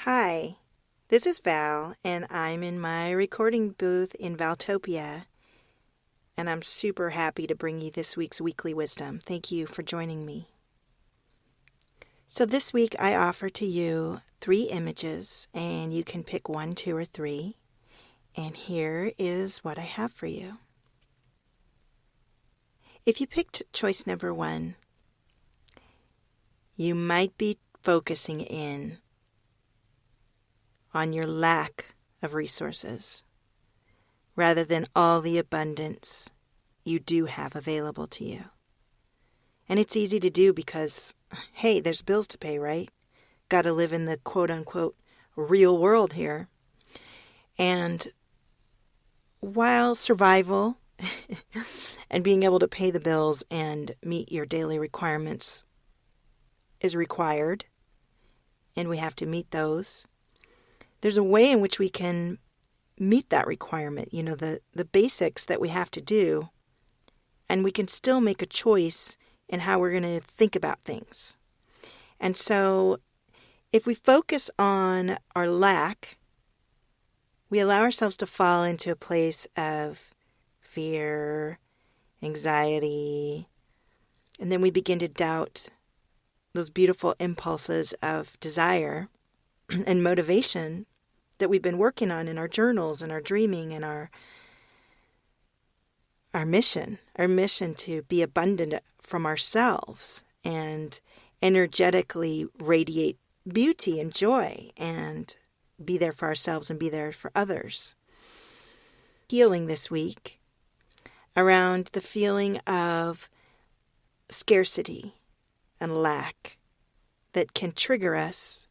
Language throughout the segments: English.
Hi, this is Val, and I'm in my recording booth in Valtopia, and I'm super happy to bring you this week's Weekly Wisdom. Thank you for joining me. So this week I offer to you 3 images, and you can pick 1, 2, or 3, and here is what I have for you. If you picked choice number 1, you might be focusing in on your lack of resources rather than all the abundance you do have available to you. And it's easy to do because, hey, there's bills to pay, right? Got to live in the quote-unquote real world here. And while survival and being able to pay the bills and meet your daily requirements is required, and we have to meet those, there's a way in which we can meet that requirement, the basics that we have to do, and we can still make a choice in how we're going to think about things. And so if we focus on our lack, we allow ourselves to fall into a place of fear, anxiety, and then we begin to doubt those beautiful impulses of desire and motivation that we've been working on in our journals and our dreaming and our mission to be abundant from ourselves and energetically radiate beauty and joy and be there for ourselves and be there for others. Healing this week around the feeling of scarcity and lack that can trigger us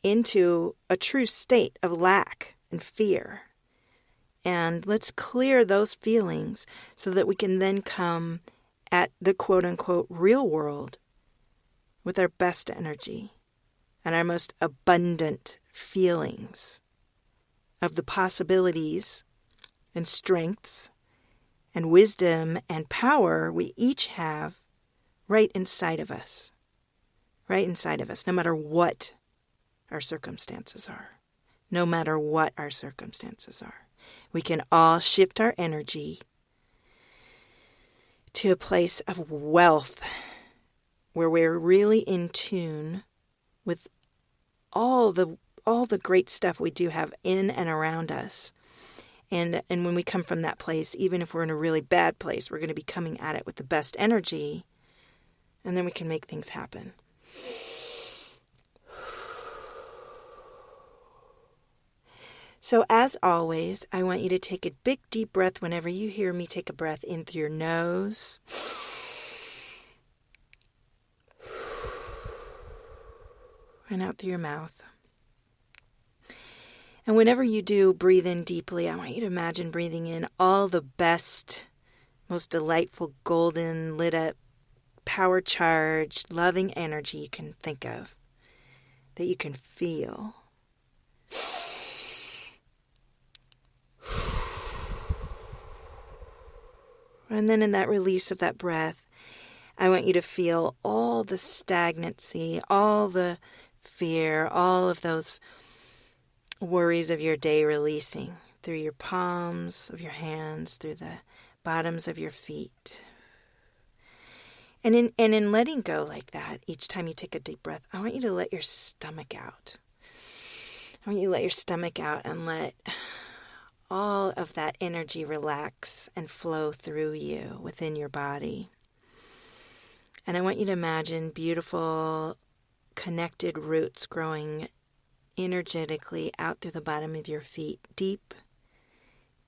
into a true state of lack and fear. And let's clear those feelings so that we can then come at the quote-unquote real world with our best energy and our most abundant feelings of the possibilities and strengths and wisdom and power we each have right inside of us, no matter what our circumstances are. No matter what our circumstances are. We can all shift our energy to a place of wealth where we're really in tune with all the great stuff we do have in and around us. And when we come from that place, even if we're in a really bad place, we're going to be coming at it with the best energy, and then we can make things happen. So as always, I want you to take a big deep breath whenever you hear me take a breath in through your nose. And out through your mouth. And whenever you do breathe in deeply, I want you to imagine breathing in all the best, most delightful, golden, lit up, power charged, loving energy you can think of, that you can feel. And then in that release of that breath, I want you to feel all the stagnancy, all the fear, all of those worries of your day releasing through your palms of your hands, through the bottoms of your feet. And in letting go like that, each time you take a deep breath, I want you to let your stomach out. I want you to let your stomach out and let all of that energy relax and flow through you within your body. And I want you to imagine beautiful connected roots growing energetically out through the bottom of your feet, deep,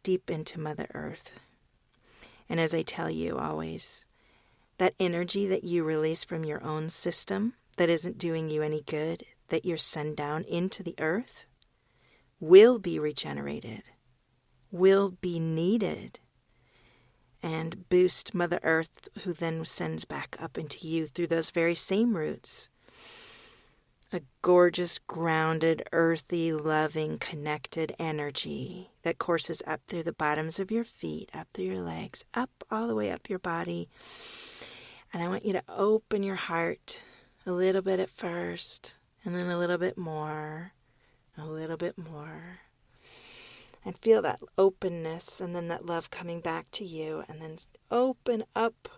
deep into Mother Earth. And as I tell you always, that energy that you release from your own system that isn't doing you any good, that you're sent down into the earth, will be regenerated, will be needed, and boost Mother Earth, who then sends back up into you through those very same roots. A gorgeous, grounded, earthy, loving, connected energy that courses up through the bottoms of your feet, up through your legs, up all the way up your body. And I want you to open your heart a little bit at first, and then a little bit more, A little bit more. And feel that openness and then that love coming back to you. And then open up.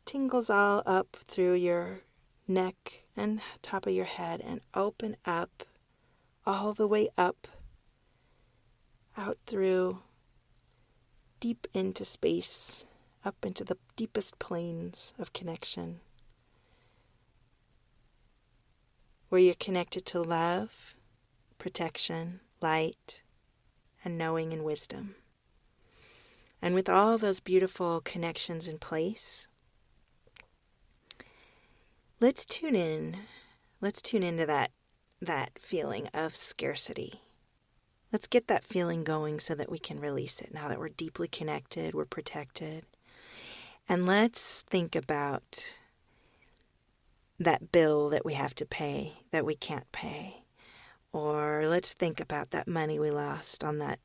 Tingles all up through your neck and top of your head. And open up all the way up. Out through deep into space. Up into the deepest planes of connection. Where you're connected to love, protection, light, and knowing and wisdom. And with all those beautiful connections in place, let's tune in. Let's tune into that feeling of scarcity. Let's get that feeling going so that we can release it now that we're deeply connected, we're protected. And let's think about that bill that we have to pay, that we can't pay. Or let's think about that money we lost on that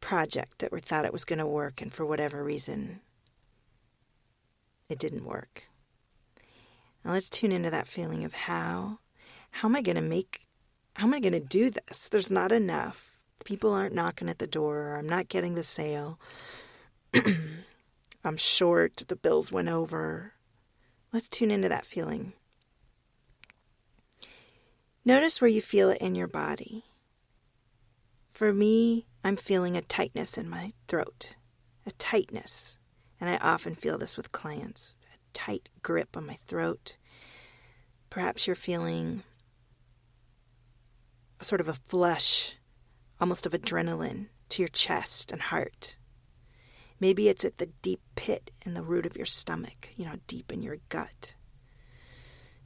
project that we thought it was going to work and for whatever reason it didn't work. Now let's tune into that feeling of how am I going to do this? There's not enough. People aren't knocking at the door. I'm not getting the sale. I'm short. The bills went over. Let's tune into that feeling. Notice where you feel it in your body. For me, I'm feeling a tightness in my throat. A tightness. And I often feel this with clients. A tight grip on my throat. Perhaps you're feeling a sort of a flush, almost of adrenaline to your chest and heart. Maybe it's at the deep pit in the root of your stomach, deep in your gut.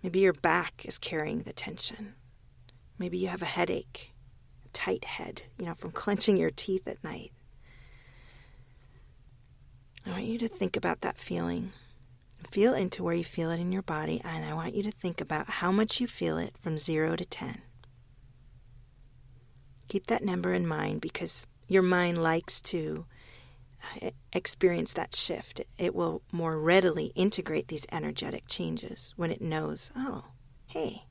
Maybe your back is carrying the tension. Maybe you have a headache, a tight head, from clenching your teeth at night. I want you to think about that feeling. Feel into where you feel it in your body, and I want you to think about how much you feel it from 0 to 10. Keep that number in mind because your mind likes to experience that shift. It will more readily integrate these energetic changes when it knows, oh, hey,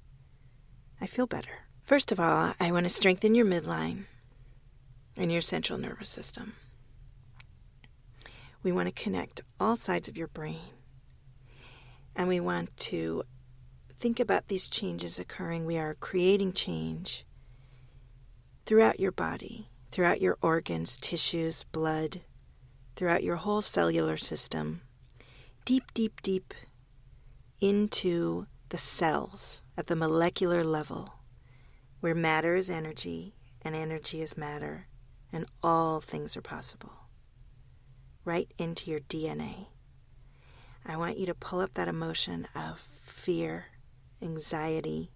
I feel better. First of all, I want to strengthen your midline and your central nervous system. We want to connect all sides of your brain. And we want to think about these changes occurring. We are creating change throughout your body, throughout your organs, tissues, blood, throughout your whole cellular system, deep, deep, deep into the cells at the molecular level, where matter is energy and energy is matter, and all things are possible. Right into your DNA. I want you to pull up that emotion of fear, anxiety.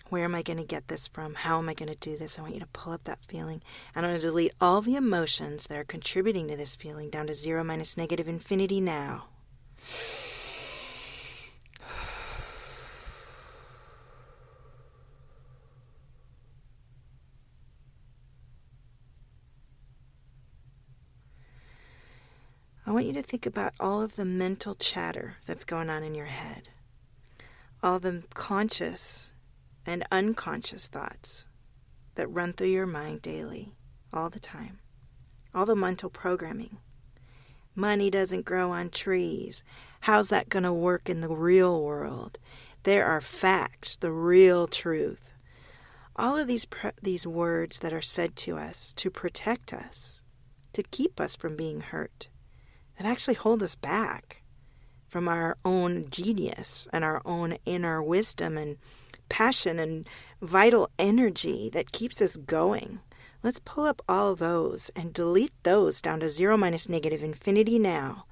Where am I going to get this from? How am I going to do this? I want you to pull up that feeling. And I'm going to delete all the emotions that are contributing to this feeling down to 0 minus negative infinity now. I want you to think about all of the mental chatter that's going on in your head. All the conscious and unconscious thoughts that run through your mind daily, all the time. All the mental programming. Money doesn't grow on trees. How's that going to work in the real world? There are facts, the real truth. All of these words that are said to us to protect us, to keep us from being hurt, that actually hold us back from our own genius and our own inner wisdom and passion and vital energy that keeps us going. Let's pull up all those and delete those down to 0 minus negative infinity now.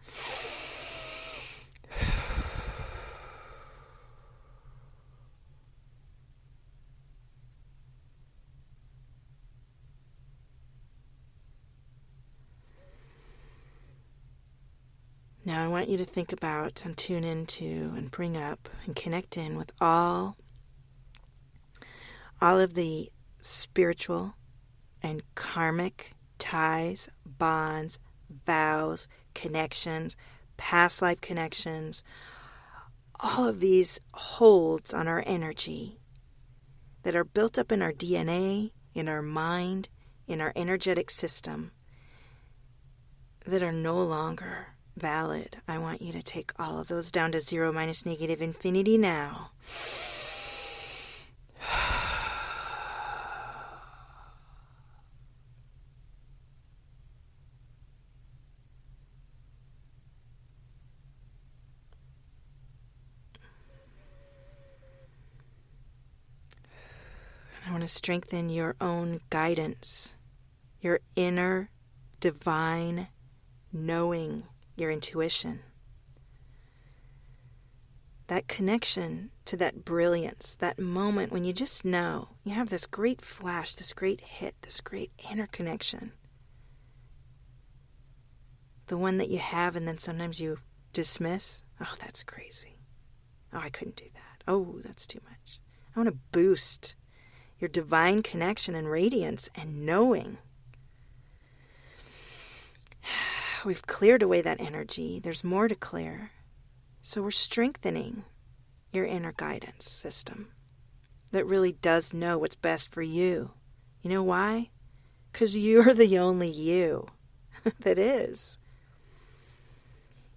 Now I want you to think about and tune into and bring up and connect in with all of the spiritual and karmic ties, bonds, vows, connections, past life connections, all of these holds on our energy that are built up in our DNA, in our mind, in our energetic system, that are no longer valid. I want you to take all of those down to 0 minus negative infinity now. I want to strengthen your own guidance, your inner divine knowing, your intuition. That connection to that brilliance, that moment when you just know, you have this great flash, this great hit, this great inner connection. The one that you have and then sometimes you dismiss. Oh, that's crazy. Oh, I couldn't do that. Oh, that's too much. I want to boost your divine connection and radiance and knowing. We've cleared away that energy. There's more to clear. So we're strengthening your inner guidance system that really does know what's best for you. You know why? Because you're the only you that is.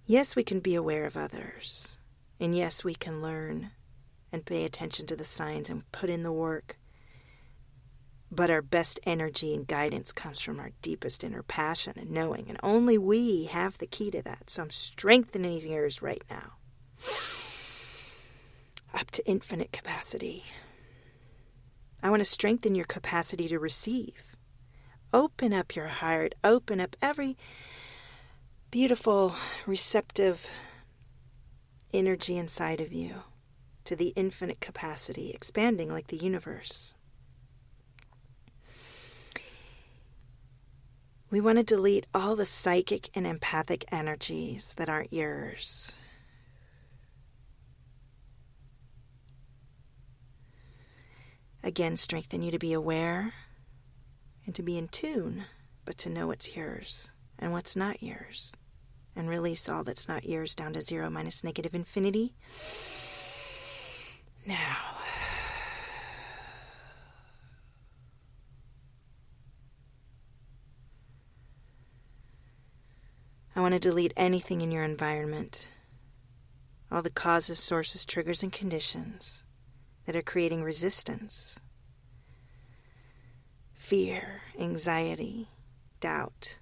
Yes, we can be aware of others. And yes, we can learn and pay attention to the signs and put in the work. But our best energy and guidance comes from our deepest inner passion and knowing. And only we have the key to that. So I'm strengthening yours right now. Up to infinite capacity. I want to strengthen your capacity to receive. Open up your heart. Open up every beautiful, receptive energy inside of you to the infinite capacity, expanding like the universe. We want to delete all the psychic and empathic energies that aren't yours. Again, strengthen you to be aware and to be in tune, but to know what's yours and what's not yours. And release all that's not yours down to 0 minus negative infinity. Now. I want to delete anything in your environment. All the causes, sources, triggers, and conditions that are creating resistance, fear, anxiety, doubt.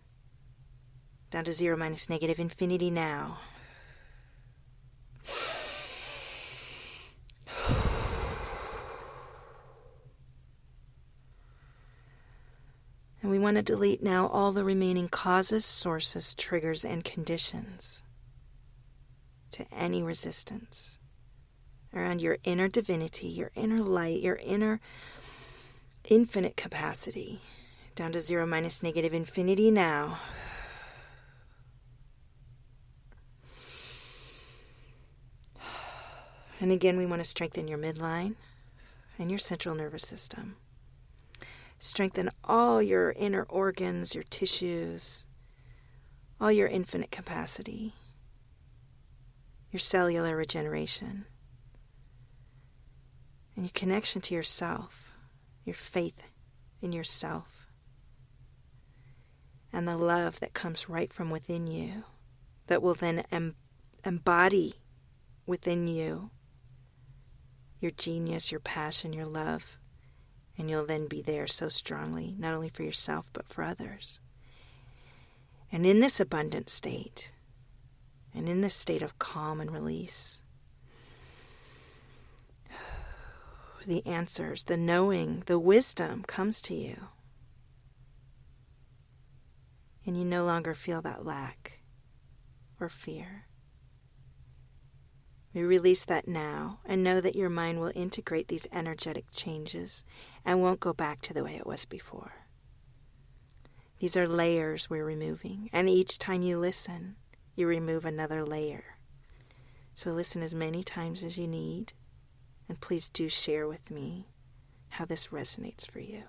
Down to 0 minus negative infinity now. And we want to delete now all the remaining causes, sources, triggers, and conditions to any resistance around your inner divinity, your inner light, your inner infinite capacity. Down to 0 minus negative infinity now. And again, we want to strengthen your midline and your central nervous system. Strengthen all your inner organs, your tissues, all your infinite capacity, your cellular regeneration, and your connection to yourself, your faith in yourself, and the love that comes right from within you that will then embody within you your genius, your passion, your love, and you'll then be there so strongly, not only for yourself, but for others. And in this abundant state, and in this state of calm and release, the answers, the knowing, the wisdom comes to you. And you no longer feel that lack or fear. We release that now and know that your mind will integrate these energetic changes and won't go back to the way it was before. These are layers we're removing, and each time you listen, you remove another layer. So listen as many times as you need, and please do share with me how this resonates for you.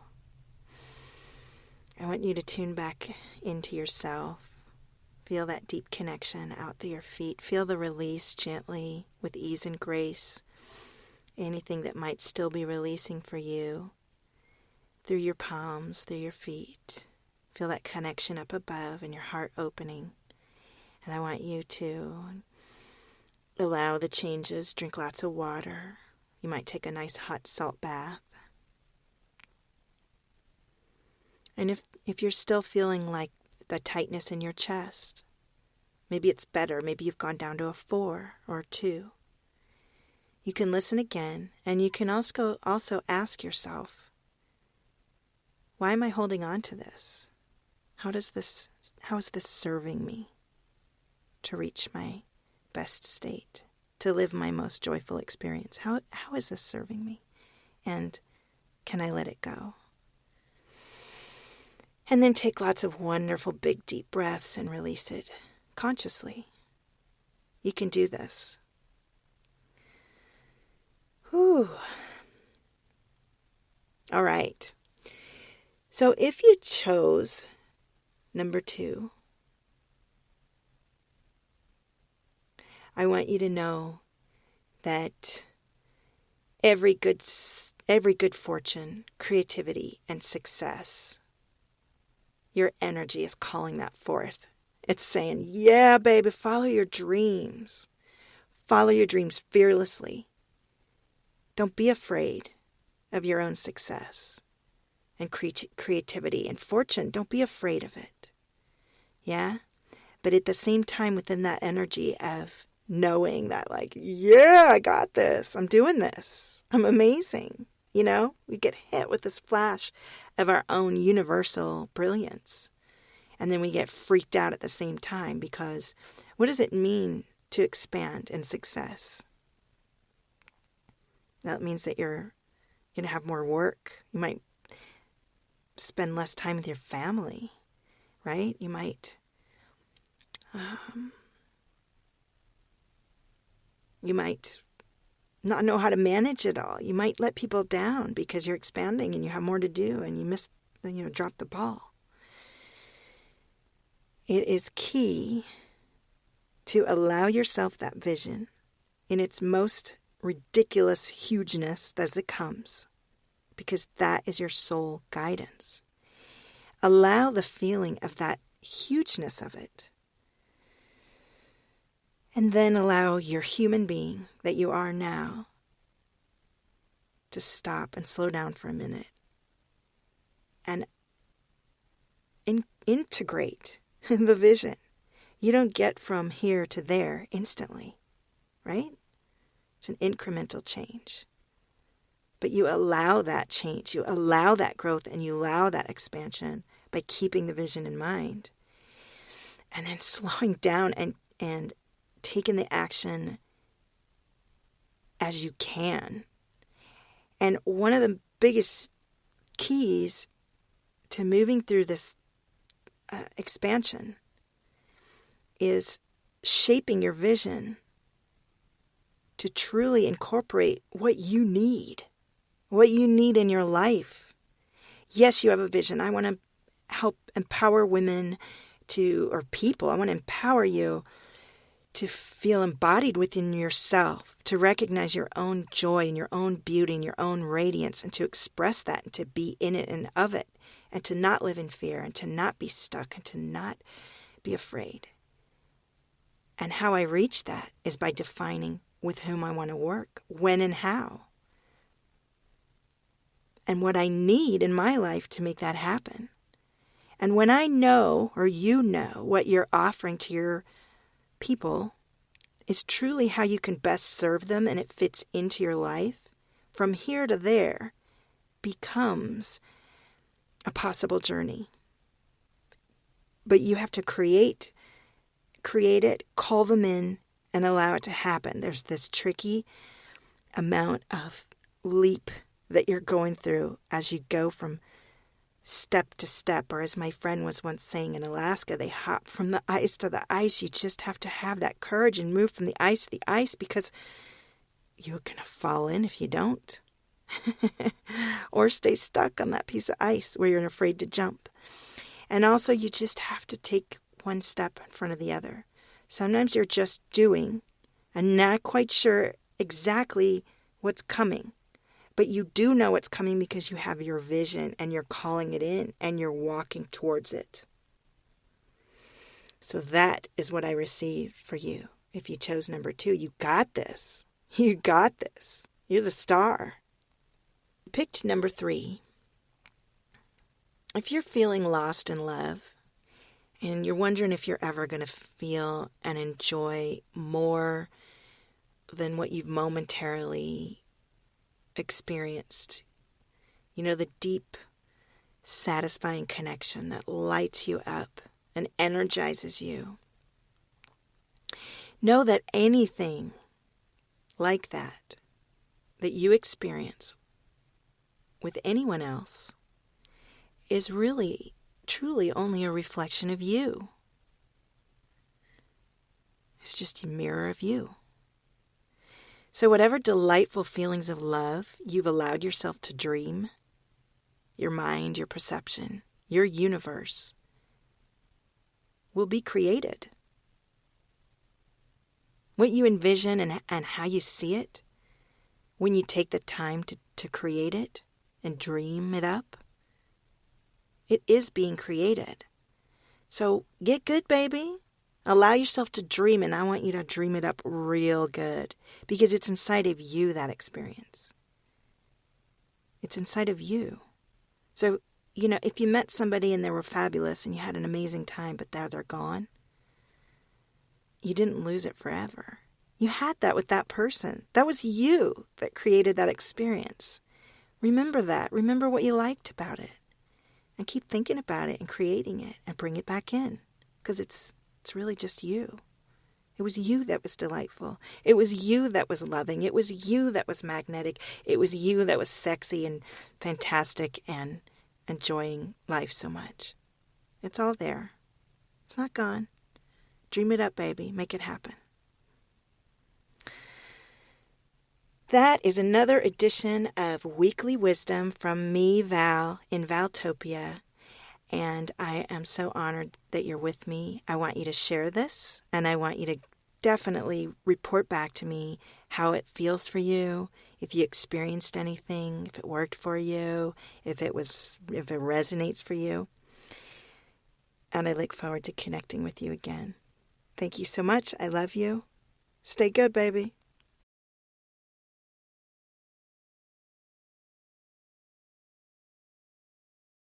I want you to tune back into yourself. Feel that deep connection out to your feet. Feel the release gently with ease and grace anything that might still be releasing for you through your palms, through your feet. Feel that connection up above and your heart opening. And I want you to allow the changes. Drink lots of water. You might take a nice hot salt bath. And if you're still feeling like the tightness in your chest, maybe it's better. Maybe you've gone down to a 4 or a 2. You can listen again, and you can also ask yourself, why am I holding on to this? How is this serving me to reach my best state, to live my most joyful experience? How is this serving me? And can I let it go? And then take lots of wonderful big deep breaths and release it consciously. You can do this. Whew. All right. So if you chose number 2, I want you to know that every good fortune, creativity, and success, your energy is calling that forth. It's saying, yeah, baby, follow your dreams. Follow your dreams fearlessly. Don't be afraid of your own success and creativity and fortune. Don't be afraid of it. Yeah? But at the same time, within that energy of knowing that, like, yeah, I got this. I'm doing this. I'm amazing. You know, we get hit with this flash of our own universal brilliance. And then we get freaked out at the same time, because what does it mean to expand in success? That means that you're going to have more work. You might spend less time with your family, right? You might not know how to manage it all. You might let people down because you're expanding and you have more to do and you drop the ball. It is key to allow yourself that vision in its most ridiculous hugeness as it comes, because that is your soul guidance. Allow the feeling of that hugeness of it. And then allow your human being that you are now to stop and slow down for a minute and integrate the vision. You don't get from here to there instantly, right? It's an incremental change. But you allow that change, you allow that growth, and you allow that expansion by keeping the vision in mind. And then slowing down and taking the action as you can. And one of the biggest keys to moving through this expansion is shaping your vision to truly incorporate what you need in your life. Yes, you have a vision. I want to help empower women or people. I want to empower you to feel embodied within yourself, to recognize your own joy and your own beauty and your own radiance, and to express that and to be in it and of it, and to not live in fear and to not be stuck and to not be afraid. And how I reach that is by defining with whom I want to work, when and how, and what I need in my life to make that happen. And when I know, or you know, what you're offering to your people is truly how you can best serve them and it fits into your life, from here to there becomes a possible journey. But you have to create it, call them in, and allow it to happen. There's this tricky amount of leap that you're going through as you go from step to step, or as my friend was once saying in Alaska, they hop from the ice to the ice. You just have to have that courage and move from the ice to the ice, because you're going to fall in if you don't. Or stay stuck on that piece of ice where you're afraid to jump. And also, you just have to take one step in front of the other. Sometimes you're just doing and not quite sure exactly what's coming. But you do know it's coming because you have your vision and you're calling it in and you're walking towards it. So that is what I received for you. If you chose number 2, you got this. You got this. You're the star. Picked number 3. If you're feeling lost in love and you're wondering if you're ever going to feel and enjoy more than what you've momentarily experienced, you know, the deep, satisfying connection that lights you up and energizes you, know that anything like that you experience with anyone else is really, truly only a reflection of you. It's just a mirror of you. So whatever delightful feelings of love you've allowed yourself to dream, your mind, your perception, your universe will be created. What you envision and how you see it, when you take the time to create it and dream it up, it is being created. So get good, baby. Allow yourself to dream, and I want you to dream it up real good because it's inside of you, that experience. It's inside of you. So, you know, if you met somebody and they were fabulous and you had an amazing time, but now they're gone, you didn't lose it forever. You had that with that person. That was you that created that experience. Remember that. Remember what you liked about it. And keep thinking about it and creating it and bring it back in. Because it's really just you. It was you that was delightful. It was you that was loving. It was you that was magnetic. It was you that was sexy and fantastic and enjoying life so much. It's all there. It's not gone. Dream it up, baby. Make it happen. That is another edition of Weekly Wisdom from me, Val, in Valtopia. And I am so honored that you're with me. I want you to share this, and I want you to definitely report back to me how it feels for you, if you experienced anything, if it worked for you, if it resonates for you. And I look forward to connecting with you again. Thank you so much. I love you. Stay good, baby.